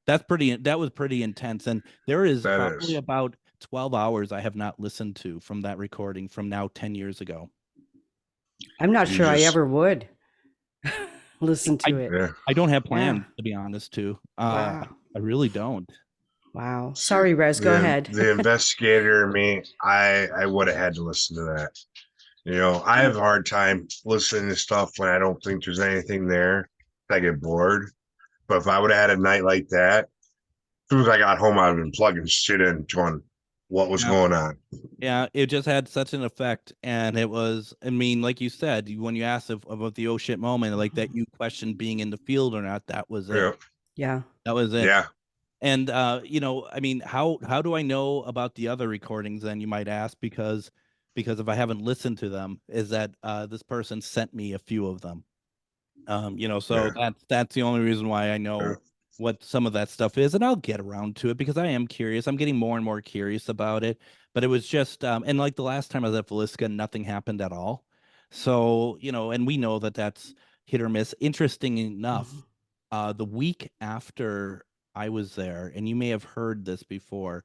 that was pretty intense. And there is That probably is. about 12 hours I have not listened to from that recording from now 10 years ago. I'm not You sure I just, ever would listen I to it. yeah. I don't have Yeah. plans, to be honest, to Wow. I really don't. Wow. See, Sorry, Rez. Go ahead. the investigator in me, I would have had to listen to that. You know, I have a hard time listening to stuff when I don't think there's anything there. I get bored. But if I would have had a night like that, as soon as I got home, I'd have been plugging shit in, going, what was Yeah. going on? Yeah, it just had such an effect. And it was, I mean, like you said, when you asked about the oh shit moment, like that you questioned being in the field or not, that was it. Yeah. Yeah. That was it. Yeah. And I mean, how do I know about the other recordings then, you might ask, because if I haven't listened to them, is that this person sent me a few of them. So Yeah. that's the only reason why I Yeah. know what some of that stuff is, and I'll get around to it because I am curious. I'm getting more and more curious about it. But it was just and like the last time I was at Velisca, nothing happened at all. So, and we know that that's hit or miss. Interesting enough, Mhm. the week after I was there, and you may have heard this before,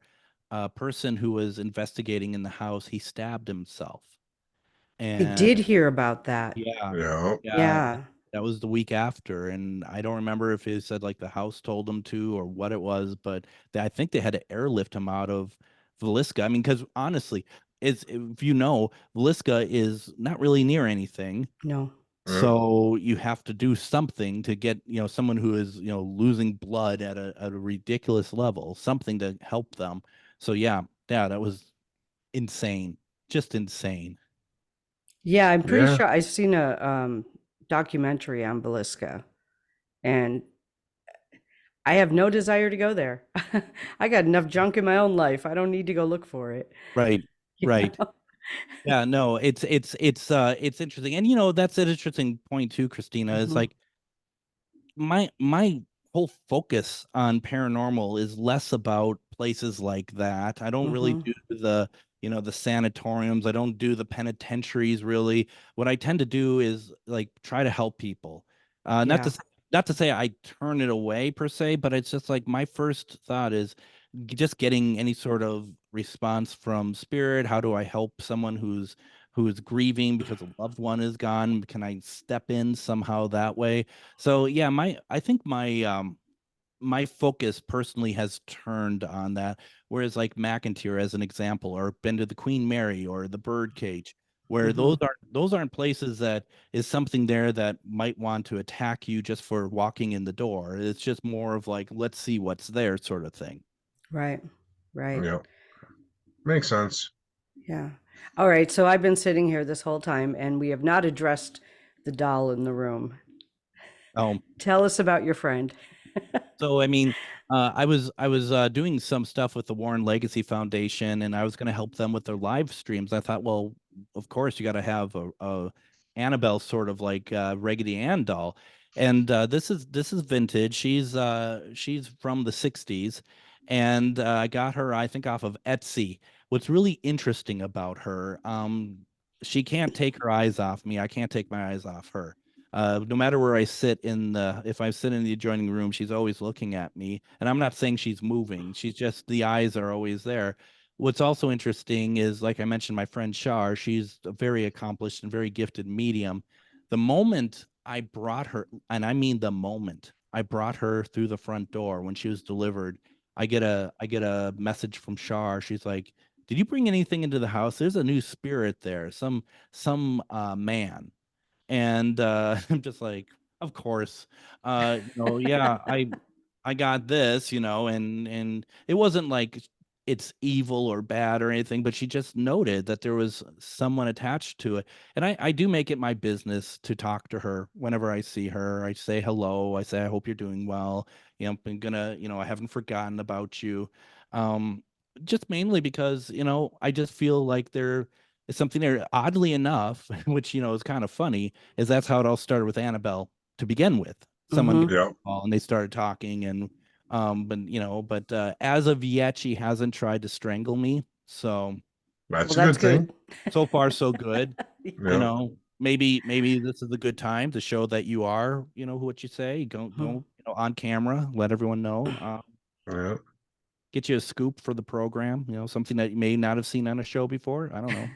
a person who was investigating in the house, he stabbed himself. I And did hear about that. yeah, Yeah. yeah, Yeah. that was the week after, and I don't remember if he said like the house told him to or what it was, but I think they had to airlift him out of Velisca. I mean, because honestly, it's if you know, Velisca is not really near anything, No. Yeah. so you have to do something to get someone who is losing blood at a ridiculous level, something to help them. So yeah, that was insane, just insane. Yeah, I'm pretty Yeah. sure I've seen a documentary on Belisca, and I have no desire to go there. I got enough junk in my own life. I don't need to go look for it. Right, You right. know? Yeah, no, it's interesting. And that's an interesting point too, Christina. It's Mhm. like my whole focus on paranormal is less about places like that. I don't really Mhm. do the sanatoriums. I don't do the penitentiaries really. What I tend to do is like try to help people. Yeah. Not to say I turn it away per se, but it's just like my first thought is just getting any sort of response from spirit. How do I help someone who's grieving because a loved one is gone? Can I step in somehow that way? So yeah, I think my focus personally has turned on that. Whereas like McIntyre as an example, or been to the Queen Mary or the Birdcage, where Mhm. those aren't places that is something there that might want to attack you just for walking in the door. It's just more of like, let's see what's there sort of thing. Right. Right. Yeah. Makes sense. Yeah. All right. So I've been sitting here this whole time, and we have not addressed the doll in the room. Um, Tell us about your friend. So I mean, I was doing some stuff with the Warren Legacy Foundation, and I was going to help them with their live streams. I thought, well, of course, you got to have a Annabelle sort of like Raggedy Ann doll, and this is vintage. She's from the '60s, and I got her, I think, off of Etsy. What's really interesting about her, she can't take her eyes off me. I can't take my eyes off her. No matter where I sit if I sit in the adjoining room, she's always looking at me. And I'm not saying she's moving. She's just, the eyes are always there. What's also interesting is, like I mentioned, my friend Shar, she's a very accomplished and very gifted medium. The moment I brought her, and I mean the moment I brought her through the front door when she was delivered, I get a message from Shar. She's like, "Did you bring anything into the house? There's a new spirit there, some man." And I'm just like, of course, yeah, I got this, and it wasn't like it's evil or bad or anything, but she just noted that there was someone attached to it. And I do make it my business to talk to her whenever I see her. I say hello. I say, I hope you're doing well. I'm gonna, I haven't forgotten about you. Um, just mainly because, I just feel like there is something there, oddly enough, which, is kind of funny, is that's how it all started with Annabelle to begin with. Someone gave Mm-hmm. her Yep. a call and they started talking, and but as of yet, she hasn't tried to strangle me. So That's Well, a that's good thing. good. so far so good. Yeah. Maybe this is a good time to show that you are, what you say. Go, on camera, let everyone know. Yeah. Get you a scoop for the program, something that you may not have seen on a show before. I don't know.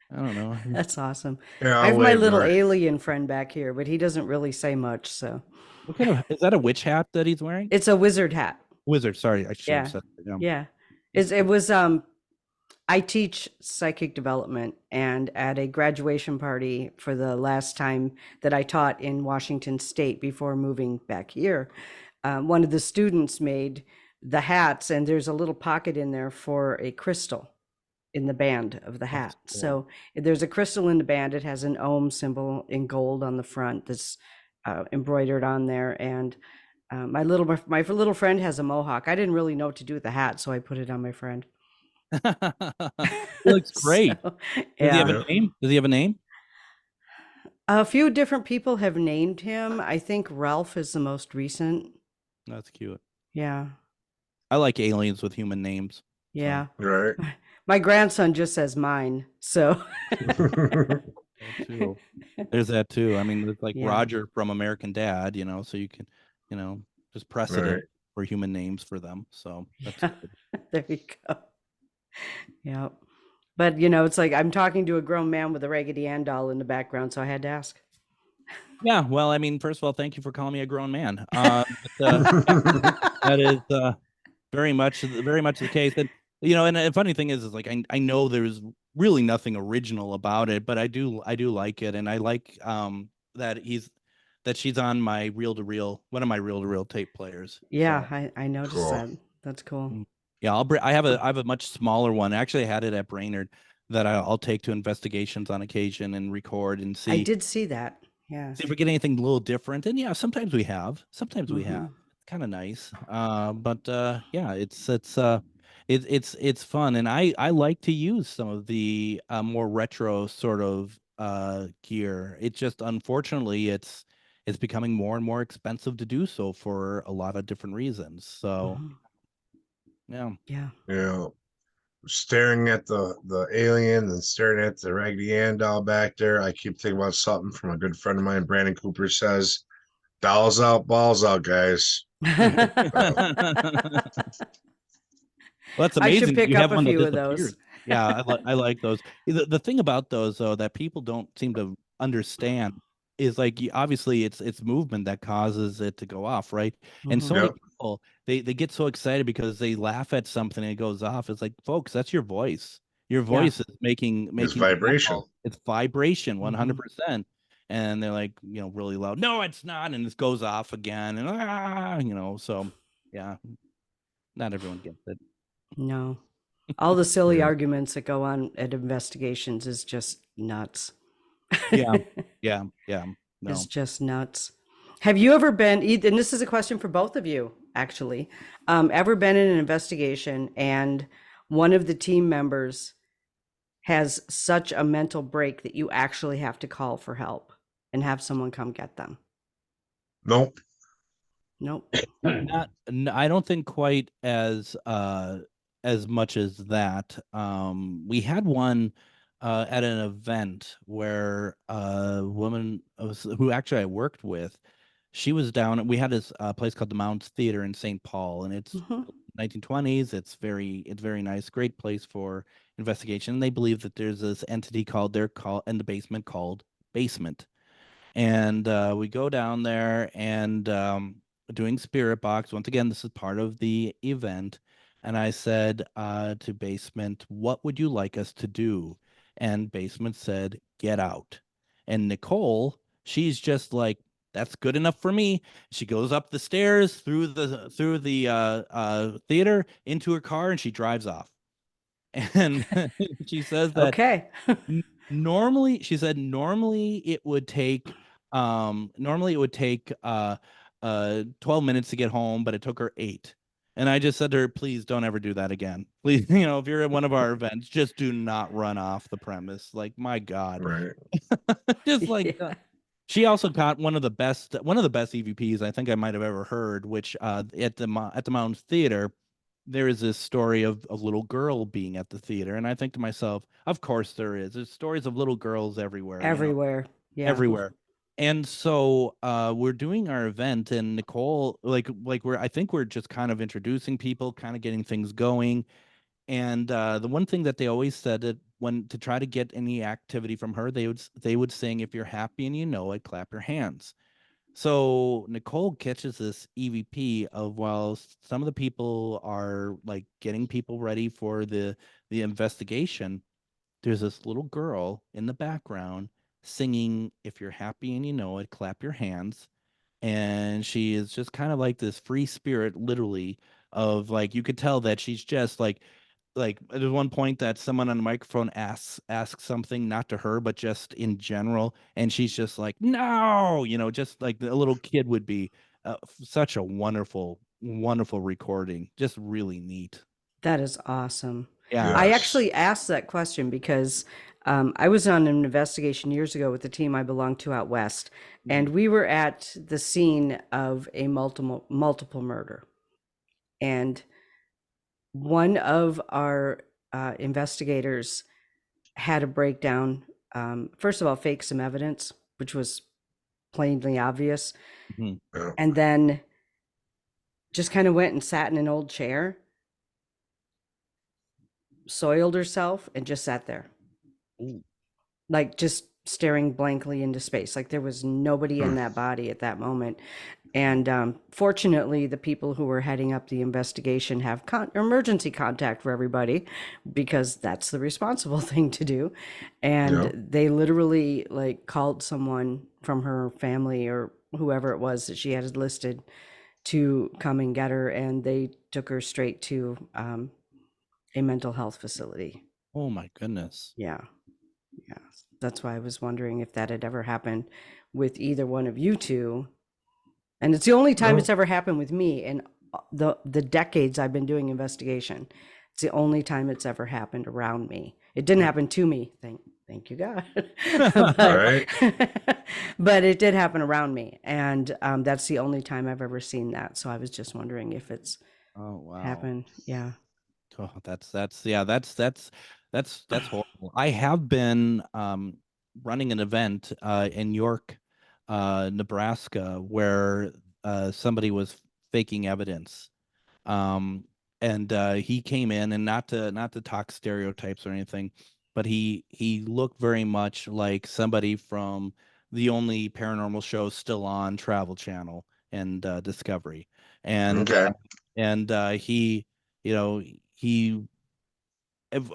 I don't know. That's awesome. Yeah. I I'll have my wave to little her. alien friend back here, but he doesn't really say much. So What kind of is that, a witch hat that he's wearing? it's a wizard hat. Wizard. Sorry, I should have Yeah. said that. Yeah. Yeah. That's It cool. was I teach psychic development, and at a graduation party for the last time that I taught in Washington State before moving back here, one of the students made the hats, and there's a little pocket in there for a crystal in the band of the hat. That's cool. So there's a crystal in the band. It has an ohm symbol in gold on the front that's embroidered on there. And my little friend has a mohawk. I didn't really know what to do with the hat, so I put it on my friend. He looks great. So, Does he have yeah. a name? Does he have a name? A few different people have named him. I think Ralph is the most recent. That's cute. Yeah. I like aliens with human names. Yeah. Right. My grandson just says mine. So That too. There's that too. I mean, it's like Yeah. Roger from American Dad, so you can, just precedent Right. for human names for them. So that's Yeah. good. There you go. Yeah. But it's like I'm talking to a grown man with a Raggedy Ann doll in the background, so I had to ask. Yeah. Well, I mean, first of all, thank you for calling me a grown man. That is very much the case. And and the funny thing is like I know there's really nothing original about it, but I do like it, and I like that she's on my one of my reel to reel tape players. Yeah, So, I noticed Cool. that. That's cool. yeah, I have a much smaller one. Actually, I had it at Brainerd that I'll take to investigations on occasion and record and I see did see that. Yeah. if we get anything a little different. And yeah, sometimes we have. Mhm. It's kind of nice. But yeah, it's fun, and I like to use some of the more retro sort of gear. It just unfortunately it's becoming more and more expensive to do so for a lot of different reasons. So Mhm. yeah. Yeah. Yeah. Staring at the alien and staring at the Raggedy Ann doll back there, I keep thinking about something from a good friend of mine, Brandon Cooper says, "Dolls out, balls out, guys." Well, that's I should amazing. pick You up have a one that few of those. disappeared. Yeah, I like those. The thing about those though that people don't seem to understand is like obviously it's movement that causes it to go off, right? And so Mhm. many Yep. people they get so excited because they laugh at something and it goes off. It's like, folks, that's your voice. Your Yeah. voice is making It's making the vibration. call. It's vibration, Mhm. 100%. And they're like, really loud. No, it's not, and it goes off again, and so yeah, not everyone gets it. No. All the silly Yeah. arguments that go on at investigations is just nuts. Yeah, yeah, yeah. Is No. just nuts. Have you ever been, and this is a question for both of you, actually, ever been in an investigation and one of the team members has such a mental break that you actually have to call for help and have someone come get them? Nope. Nope. I don't think quite as much as that. We had one at an event where a woman who actually I worked with, she was down. We had this place called the Mounds Theater in St. Paul, and it's Mhm. 1920s. It's very nice, great place for investigation. And they believe that there's this entity called in the basement called Basement. And we go down there, and doing Spirit Box. Once again, this is part of the event. And I said to Basement, what would you like us to do? And Basement said, get out. And Nicole, she's just like, that's good enough for me. She goes up the stairs through the theater into her car, and she drives off. And she says that Okay. normally, she said normally it would take 12 minutes to get home, but it took her 8. And I just said to her, please don't ever do that again. Please, if you're at one of our events, just do not run off the premise. Like, my God. Right. Just like Yeah. she also got one of the best EVPs I think I might have ever heard, which at the Mountains Theater, there is this story of a little girl being at the theater, and I think to myself, of course there is. There's stories of little girls everywhere, Everywhere. Yeah. everywhere. And so we're doing our event, and Nicole, like I think we're just kind of introducing people, kind of getting things going. And the one thing that they always said that when to try to get any activity from her, they would sing, if you're happy and you know it, clap your hands. So Nicole catches this EVP of, while some of the people are like getting people ready for the investigation, there's this little girl in the background singing, if you're happy and you know it, clap your hands. And she is just kind of like this free spirit, literally, of like, you could tell that she's just like there's one point that someone on the microphone asks something, not to her but just in general, and she's just like, no, just like a little kid would be. Such a wonderful recording, just really neat. That is awesome. Yeah. I Yes. actually asked that question because I was on an investigation years ago with the team I belonged to out west, and we were at the scene of a multiple murder. And one of our investigators had a breakdown. First of all, faked some evidence, which was plainly obvious, Mhm. Yeah. and then just kind of went and sat in an old chair, soiled herself, and just sat there. Ooh. Like just staring blankly into space. Like there was nobody in that body at that moment. And fortunately, the people who were heading up the investigation have emergency contact for everybody because that's the responsible thing to do. And Yep. they literally like called someone from her family or whoever it was that she had listed to come and get her. And they took her straight to a mental health facility. Oh my goodness. Yeah. Yeah. That's why I was wondering if that had ever happened with either one of you two. And it's the only time No. it's ever happened with me in the decades I've been doing investigation. It's the only time it's ever happened around me. It didn't happen to me, thank you God. but, Right. but it did happen around me, and that's the only time I've ever seen that. So I was just wondering if it's Oh wow. happened. Yeah. Oh, that's horrible. I have been running an event in York, Nebraska, where somebody was faking evidence. And he came in, and not to talk stereotypes or anything, but he looked very much like somebody from the only paranormal show still on Travel Channel and Discovery. And Okay. he, you know, he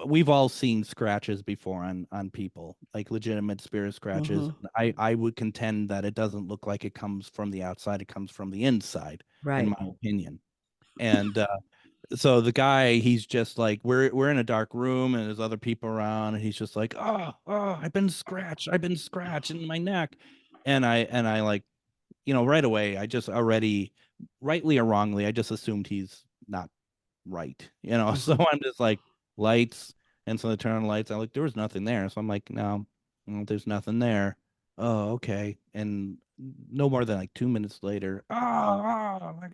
we've all seen scratches before on people, like legitimate spirit scratches. Mhm. I would contend that it doesn't look like it comes from the outside, it comes from the inside, in Right. my opinion. And so the guy, he's just like, we're in a dark room and there's other people around, and he's just like, oh, I've been scratched in my neck. And I like, right away, I just already, rightly or wrongly, I just assumed he's not right, so Mhm. I'm just like, lights. And so they turn on the lights, I look, there was nothing there, so I'm like, no, there's nothing there. Oh, okay. And no more than like 2 minutes later, like,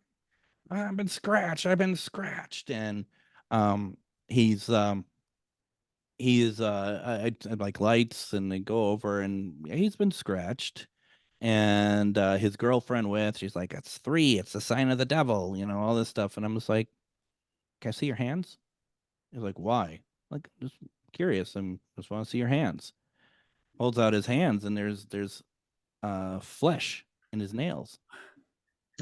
I've been scratched. And um he's I like lights, and they go over, and he's been scratched. And his girlfriend she's like, it's 3, it's a sign of the devil, all this stuff. And I'm just like, can I see your hands? He's like, why? Like, just curious. I just want to see your hands. Holds out his hands, and there's flesh in his nails.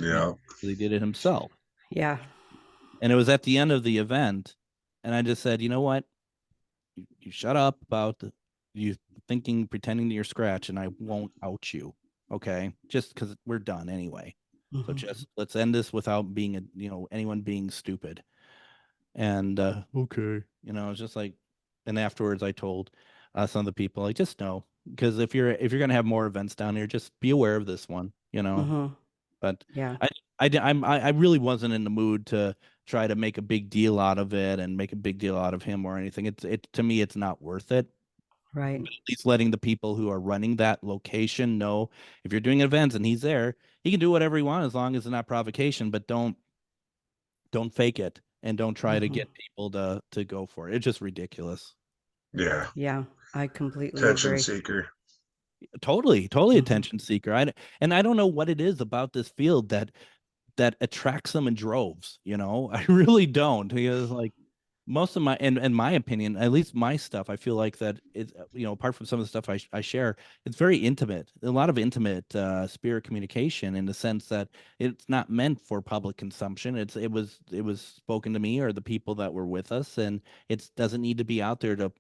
Yeah. He did it himself. Yeah. And it was at the end of the event. And I just said, you know what? You shut up about you pretending that you're Scratch, and I won't out you. Okay. Just because we're done anyway. So Mhm. just let's end this without being anyone being stupid. And okay, it's just like, and afterwards I told some of the people, like, just know, because if you're gonna have more events down here, just be aware of this one. Mhm. But Yeah. I really wasn't in the mood to try to make a big deal out of it and make a big deal out of him or anything. To me, it's not worth it. Right. But at least letting the people who are running that location know, if you're doing events and he's there, he can do whatever he wants as long as it's not provocation. But don't fake it, and don't try to Mhm. get people to go for it. It's just ridiculous. Yeah. Yeah. I completely Attention agree. seeker. Totally Mhm. attention seeker. And I don't know what it is about this field that attracts them in droves. I really don't, because like most of my, in my opinion, at least my stuff, I feel like that it's, apart from some of the stuff I share, it's very intimate, a lot of intimate spirit communication, in the sense that it's not meant for public consumption. It was spoken to me or the people that were with us, and it doesn't need to be out there to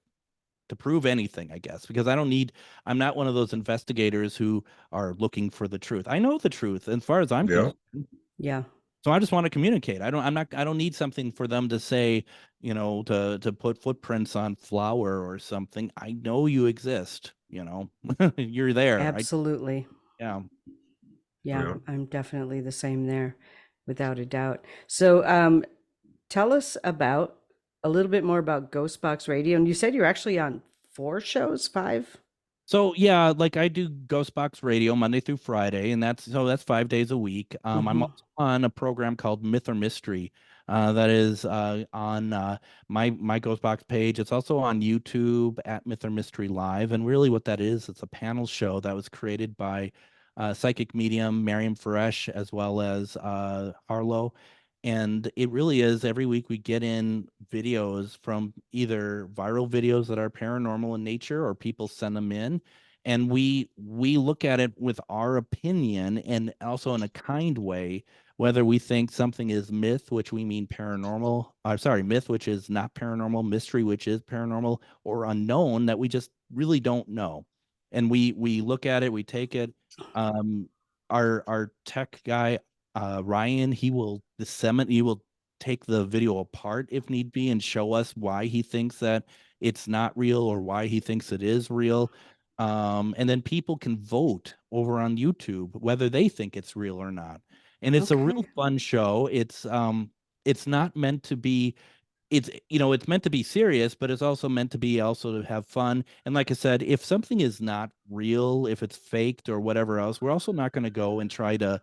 prove anything, I guess, because I'm not one of those investigators who are looking for the truth. I know the truth as far as I'm Yeah. concerned. Yeah. So I just want to communicate. I don't need something for them to say, to put footprints on flour or something. I know you exist, you're there. Absolutely. Yeah. Yeah. Yeah. I'm definitely the same there, without a doubt. So, tell us about a little bit more about GhostBox Radio. And you said you're actually on 4 shows, 5? So yeah, like I do GhostBox Radio Monday through Friday, and that's 5 days a week. I'm Mhm. also on a program called Myth or Mystery, that is on my GhostBox page. It's also on YouTube at Myth or Mystery Live, and really what that is, it's a panel show that was created by psychic medium Miriam Faresh as well as Harlow. And it really is, every week we get in videos from either viral videos that are paranormal in nature, or people send them in, and we look at it with our opinion, and also in a kind way, whether we think something is myth, which we mean paranormal, sorry, myth, which is not paranormal, mystery, which is paranormal, or unknown, that we just really don't know. And we look at it, we take it. um our tech guy, Ryan, he will take the video apart if need be and show us why he thinks that it's not real or why he thinks it is real. And then people can vote over on YouTube whether they think it's real or not. And it's a real Okay. fun show. It's not meant to be, it's meant to be serious, but it's also meant to be also to have fun. And like I said, if something is not real, if it's faked or whatever else, we're also not going to go and try to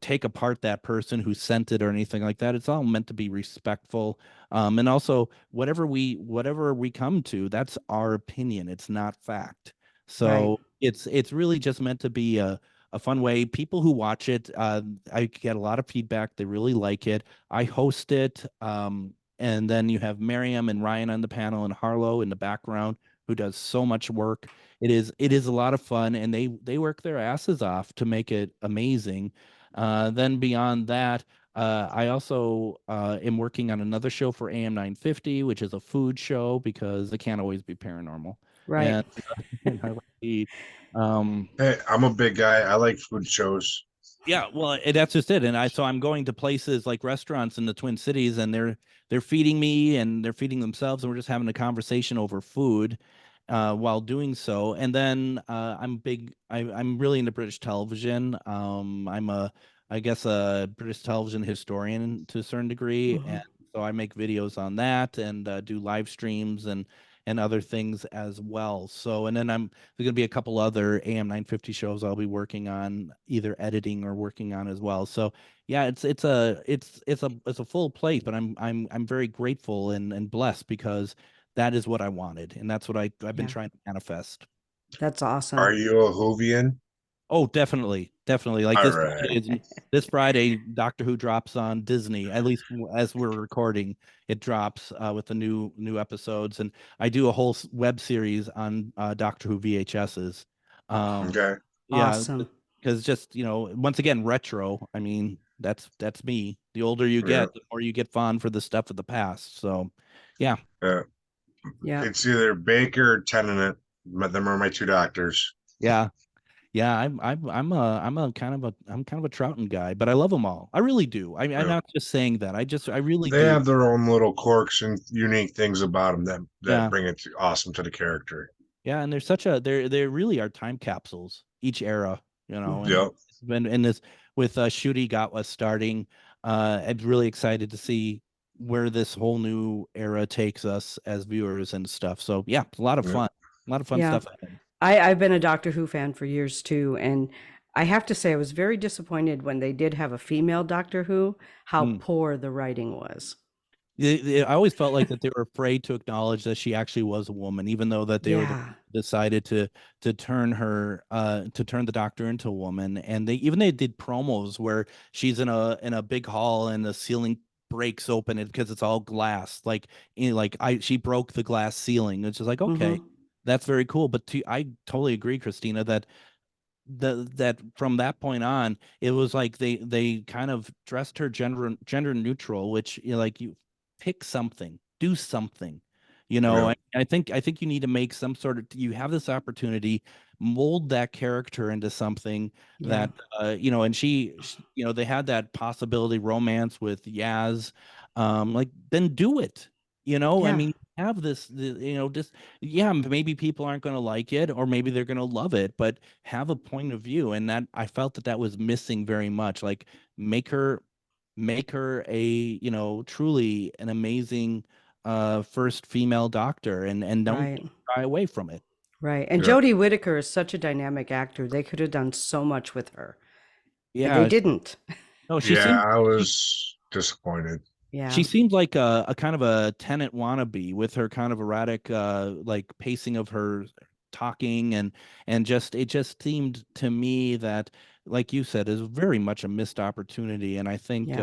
take apart that person who sent it or anything like that. It's all meant to be respectful. And also whatever we come to, that's our opinion, it's not fact. Right. So it's really just meant to be a fun way. People who watch it, I get a lot of feedback, they really like it. I host it, and then you have Miriam and Ryan on the panel, and Harlow in the background, who does so much work. It is a lot of fun, and they work their asses off to make it amazing. Then beyond that, I also am working on another show for AM 950, which is a food show, because it can't always be paranormal. Right. And, and I like to eat. Um, Hey, I'm a big guy. I like food shows. yeah, well, that's just it. And I'm going to places like restaurants in the Twin Cities, and they're feeding me and they're feeding themselves, and we're just having a conversation over food while doing so. And then I'm really into British television. I guess a British television historian to a certain degree, and Mhm. so I make videos on that, and do live streams and other things as well. So, and then there's going to be a couple other AM 950 shows I'll be working on, either editing or working on as well. So yeah, it's a full plate, but I'm very grateful and blessed, because that is what I wanted, and that's what I've been Yeah. trying to manifest. That's Are awesome. you a Whovian? Oh, definitely, definitely. Like All right. This Friday, Doctor Who drops on Disney. At least as we're recording, it drops with the new episodes, and I do a whole web series on Doctor Who VHSs. Um, Okay. yeah, Awesome. because just, once again, retro. I mean, that's me. The older you get, the more you get fond for the stuff of the past. So, yeah. Yeah. It's either Baker or Tennant. Them are my two doctors. Yeah. Yeah, I'm kind of a Troughton guy, but I love them all. I really do. I'm not just saying that. I really They do. have their own little quirks and unique things about them that Yeah. bring it awesome to the character. Yeah, and they really are time capsules, each era, and Yep. and this with Shooty got us starting. I'm really excited to see where this whole new era takes us as viewers and stuff. So yeah, a lot of fun. A lot of fun Yeah. stuff ahead. I've been a Doctor Who fan for years too, and I have to say I was very disappointed when they did have a female Doctor Who, how poor the writing was. I always felt like that they were afraid to acknowledge that she actually was a woman, even though that they were decided to turn the Doctor into a woman. And they did promos where she's in a big hall and the ceiling breaks open because it's all glass. She broke the glass ceiling. It's just like, okay, that's very cool. But I totally agree, Christina, that that from that point on, it was like they kind of dressed her gender neutral, which you pick something, do something. I think you need to make some sort of, you have this opportunity, mold that character into something that and they had that possibility romance with Yaz, then do it. I mean, have this, just, maybe people aren't going to like it, or maybe they're going to love it, but have a point of view. And that, I felt that was missing very much. Like, make her a, truly an amazing first female doctor, and don't shy away from it. Right. And Jodie Whittaker is such a dynamic actor. They could have done so much with her. Yeah. And they didn't. No, I was disappointed. Yeah. She seemed like a kind of a Tennant wannabe, with her kind of erratic pacing of her talking, and it just seemed to me that, like you said, is very much a missed opportunity. And I think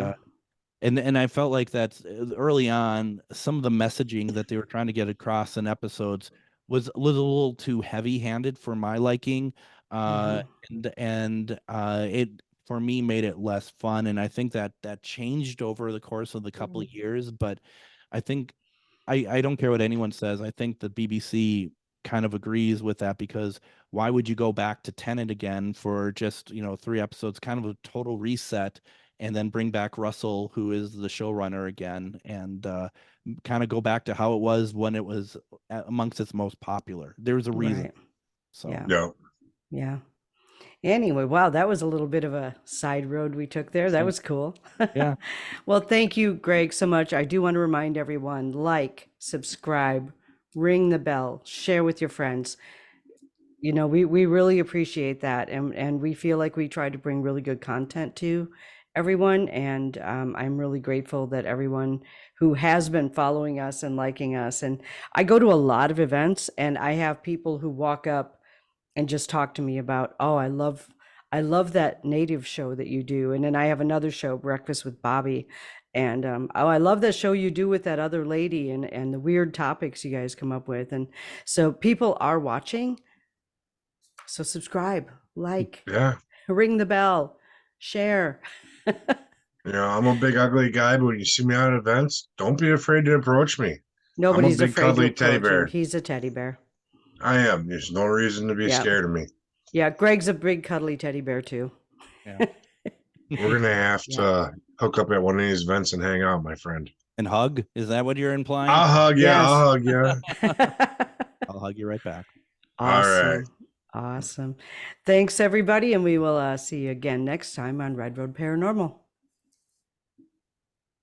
and I felt like that early on, some of the messaging that they were trying to get across in episodes was a little too heavy-handed for my liking, and it, for me, made it less fun. And I think that changed over the course of the couple of years. But I think I don't care what anyone says. I think the BBC kind of agrees with that, because why would you go back to Tenet again for just 3 episodes, kind of a total reset, and then bring back Russell, who is the showrunner, again, and kind of go back to how it was when it was amongst its most popular. There's a reason. Right. So yeah. Anyway, wow, that was a little bit of a side road we took there. That was cool. Yeah. Well, thank you, Greg, so much. I do want to remind everyone, like, subscribe, ring the bell, share with your friends. We really appreciate that. And we feel like we try to bring really good content to everyone. And I'm really grateful that everyone who has been following us and liking us. And I go to a lot of events, and I have people who walk up and just talk to me about, oh, I love that native show that you do. And then I have another show, Breakfast with Bobby. And oh, I love that show you do with that other lady, and the weird topics you guys come up with. And so people are watching. So subscribe, like, ring the bell, share. I'm a big ugly guy, but when you see me at events, don't be afraid to approach me. Nobody's I'm a big afraid cuddly to approach teddy bear. him. He's a teddy bear. I am. There's no reason to be scared of me. Yeah, Greg's a big cuddly teddy bear too. Yeah. We're gonna have to hook up at one of these events and hang out, my friend. And hug? Is that what you're implying? I'll hug you. Yes. I'll hug you. I'll hug you right back. Awesome. All right. Awesome. Thanks, everybody, and we will see you again next time on Red Road Paranormal.